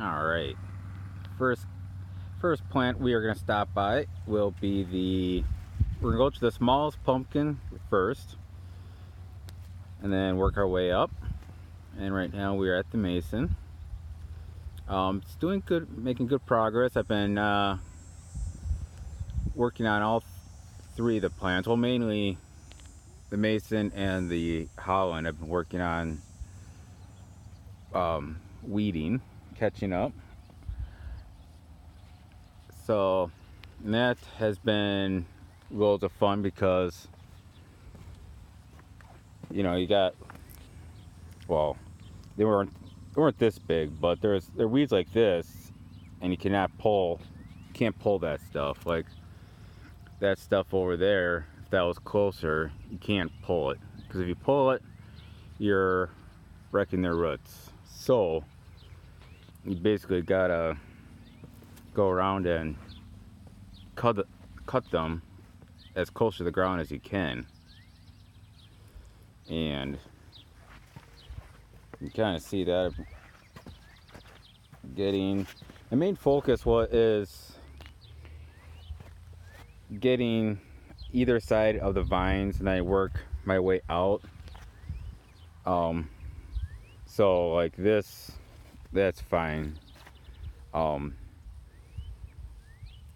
All right. First, first plant we are gonna stop by will be we're gonna go to the smallest pumpkin first, and then work our way up. And right now we are at the mason. It's doing good, making good progress. I've been working on all three of the plants. Well, mainly the mason and the Holland. I've been working on weeding, catching up. So and that has been loads of fun because you got, well, they weren't this big, but there are weeds like this, and you can't pull that stuff. Like that stuff over there, if that was closer, you can't pull it because if you pull it, you're wrecking their roots. So you basically gotta go around and cut them as close to the ground as you can, and you kind of see that getting the main focus is getting either side of the vines, and I work my way out. So like this, that's fine. um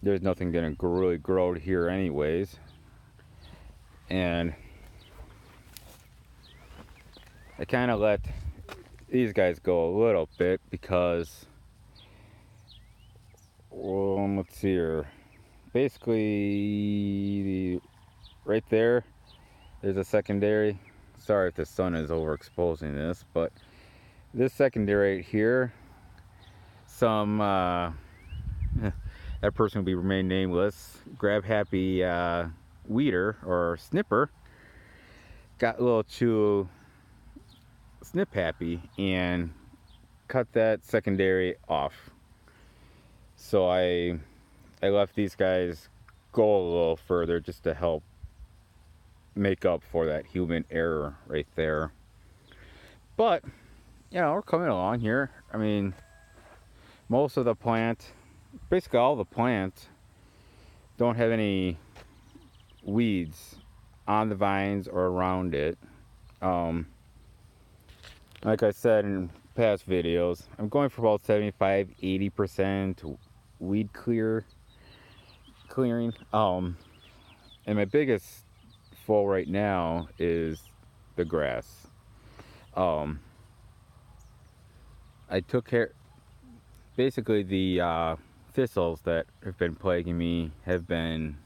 there's nothing gonna really grow here anyways, and I kind of let these guys go a little bit because, well, let's see here. Basically, right there's a secondary. Sorry if the sun is overexposing this, but this secondary right here, some that person will be remain nameless. Grab happy weeder or snipper got a little too snip happy and cut that secondary off. So I left these guys go a little further just to help make up for that human error right there. But we're coming along here. I mean, most of the plant, basically all the plants, don't have any weeds on the vines or around it. Like I said in past videos, I'm going for about 75-80% weed clearing. And my biggest foe right now is the grass. I took care. Basically, the thistles that have been plaguing me have been,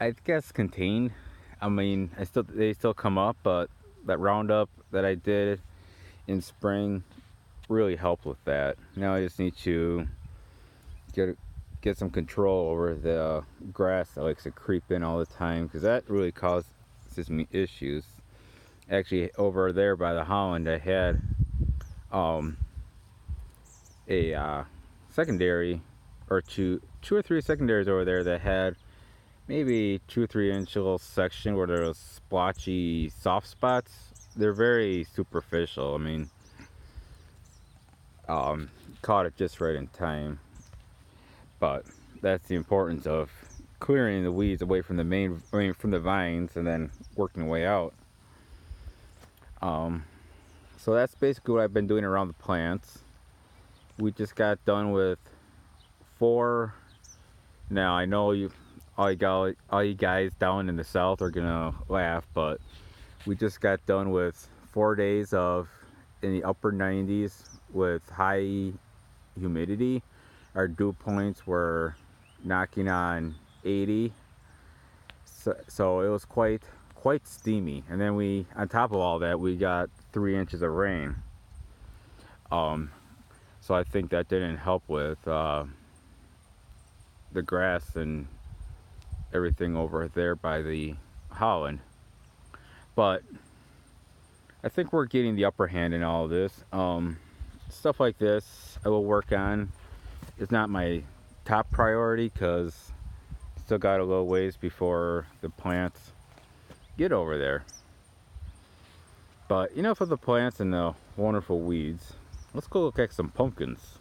I guess, contained. I mean, they still come up, but that Roundup that I did in spring really helped with that. Now I just need to get some control over the grass that likes to creep in all the time, because that really causes me issues. Actually, over there by the Holland, I had a secondary, or two or three secondaries over there that had maybe 2 or 3 inch little section where there's splotchy soft spots. They're very superficial. I mean, caught it just right in time. But that's the importance of clearing the weeds away from from the vines, and then working the way out. So that's basically what I've been doing around the plants. We just got done with 4. Now I know all you guys down in the south are gonna laugh, but we just got done with 4 days of in the upper 90s with high humidity. Our dew points were knocking on 80, so it was quite steamy. And then on top of all that, we got 3 inches of rain. So I think that didn't help with the grass and everything over there by the Holland. But I think we're getting the upper hand in all of this. Stuff like this I will work on. It's not my top priority because still got a little ways before the plants get over there. But enough of the plants and the wonderful weeds. let's go look at some pumpkins.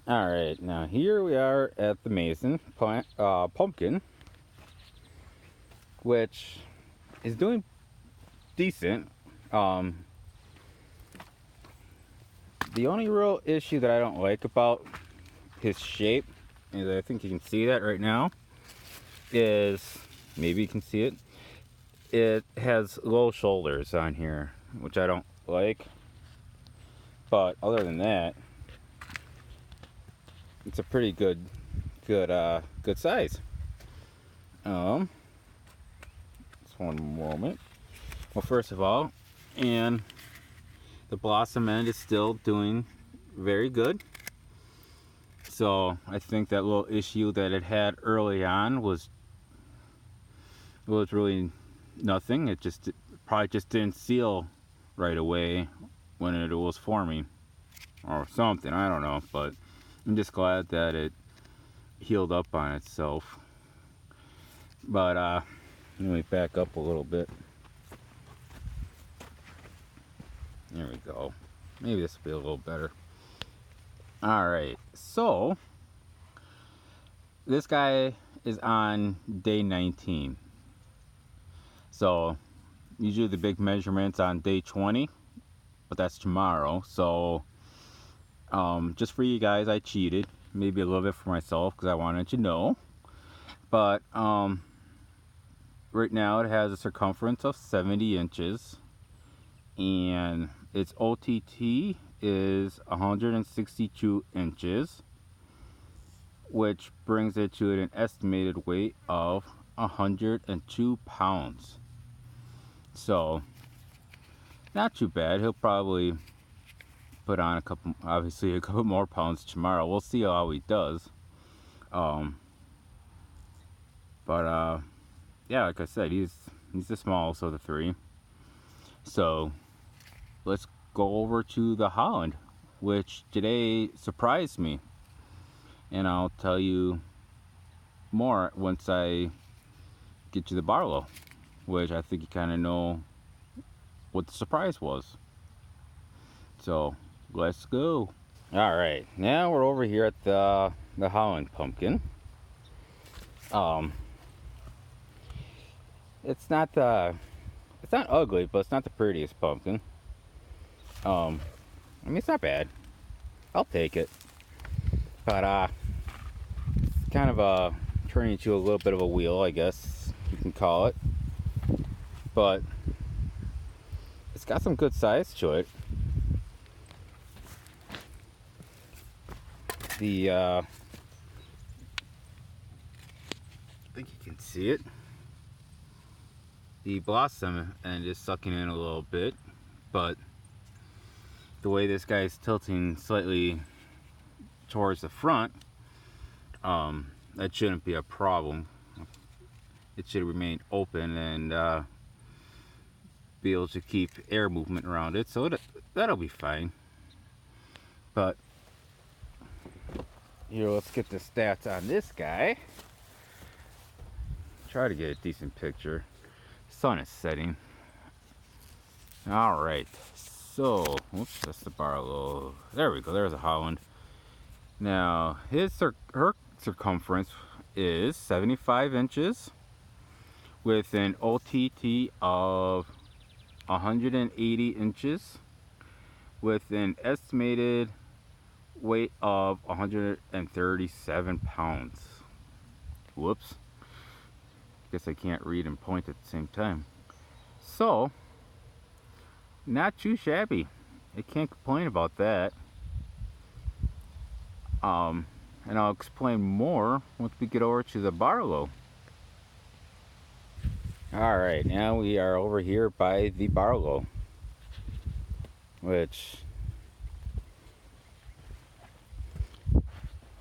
Alright, now here we are at the Mason plant, pumpkin, which is doing decent. The only real issue that I don't like about his shape, and I think you can see that right now, is, maybe you can see it, it has low shoulders on here, which I don't like. But other than that, it's a pretty good size. Just one moment. Well, first of all, and the blossom end is still doing very good. So I think that little issue that it had early on was really nothing. It just probably just didn't seal right away when it was forming or something. I don't know, but I'm just glad that it healed up on itself. But let me back up a little bit. There we go. Maybe this will be a little better. Alright, so this guy is on day 19. So usually the big measurements on day 20, but that's tomorrow. So just for you guys, I cheated. Maybe a little bit for myself because I wanted to know. But right now it has a circumference of 70 inches. And its OTT is 162 inches. Which brings it to an estimated weight of 102 pounds. So, not too bad. He'll probably put on obviously a couple more pounds tomorrow. We'll see how he does. Yeah, like I said, he's the smallest of the three. So, let's go over to the Holland, which today surprised me. And I'll tell you more once I get to the Barlow, which I think you kind of know what the surprise was. So let's go. All right, now we're over here at the Holland pumpkin. It's not ugly, but it's not the prettiest pumpkin. I mean, it's not bad. I'll take it. But it's kind of turning into a little bit of a wheel, I guess you can call it. But it's got some good size to it. I think you can see it. The blossom end is sucking in a little bit, but the way this guy is tilting slightly towards the front, that shouldn't be a problem. It should remain open and be able to keep air movement around it, so that'll be fine. But here, let's get the stats on this guy. Try to get a decent picture. Sun is setting. All right, so oops, that's the Barlow. There we go. There's a Holland. Now her circumference is 75 inches with an OTT of 180 inches with an estimated weight of 137 pounds. Whoops. Guess I can't read and point at the same time. So, not too shabby. I can't complain about that. And I'll explain more once we get over to the Barlow. Alright, now we are over here by the Barlow, which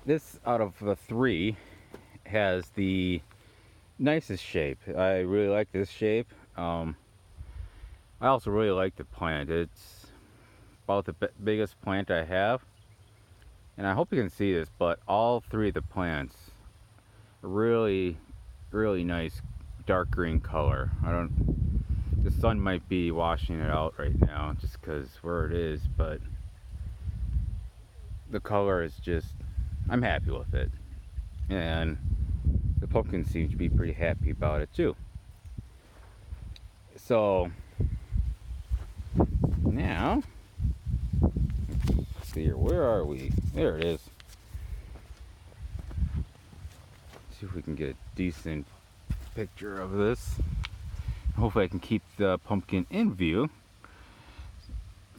this out of the three has the nicest shape. I really like this shape. I also really like the plant. It's about the biggest plant I have. And I hope you can see this, but all three of the plants are really nice dark green color. The sun might be washing it out right now just because where it is, but the color is just, I'm happy with it. And the pumpkin seems to be pretty happy about it too. So now, let's see here, where are we? There it is. Let's see if we can get a decent picture of this. Hopefully I can keep the pumpkin in view.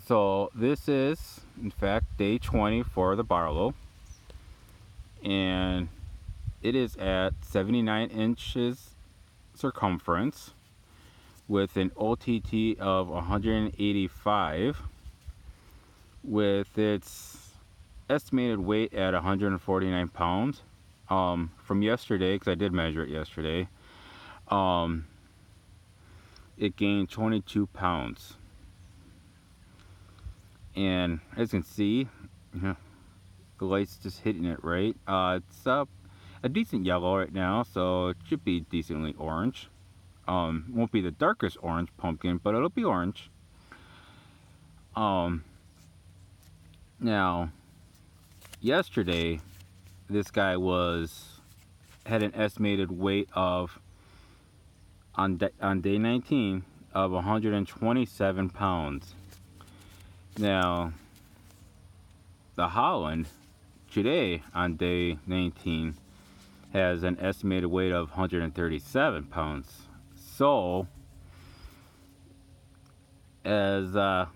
So this is, in fact, day 20 for the Barlow. And it is at 79 inches circumference with an OTT of 185 with its estimated weight at 149 pounds. From yesterday, because I did measure it yesterday, it gained 22 pounds. And as you can see, the light's just hitting it right. It's a decent yellow right now, so it should be decently orange. Won't be the darkest orange pumpkin, but it'll be orange. Now, yesterday, this guy had an estimated weight of on day 19 of 127 pounds. Now, the Holland today on day 19 has an estimated weight of 137 pounds. So, that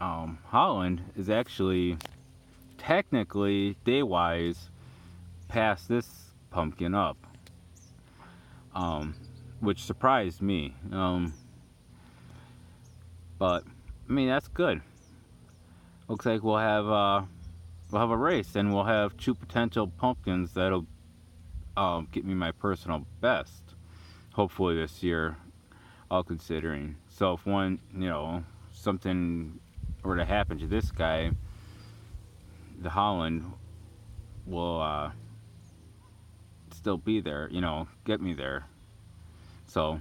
Holland is actually technically day-wise past this pumpkin up, which surprised me. But I mean, that's good. Looks like we'll have a race, and we'll have 2 potential pumpkins that'll get me my personal best, hopefully this year, all considering. So if one, something were to happen to this guy, the Holland will still be there, get me there. So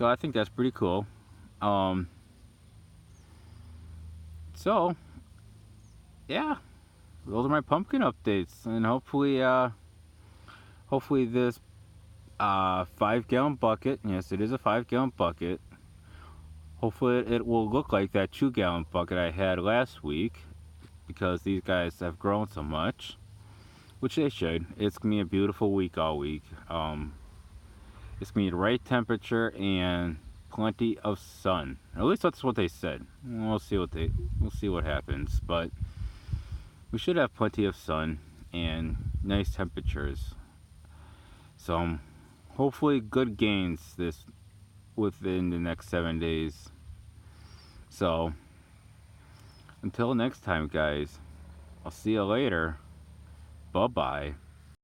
I think that's pretty cool. So yeah, those are my pumpkin updates, and hopefully this 5-gallon bucket, yes, it is a 5-gallon bucket, hopefully it will look like that 2-gallon bucket I had last week, because these guys have grown so much, which they should. It's gonna be a beautiful week all week. It's gonna be the right temperature and plenty of sun. At least that's what they said. We'll see what happens, but we should have plenty of sun and nice temperatures. So hopefully good gains within the next 7 days. So until next time, guys, I'll see you later. Bye bye.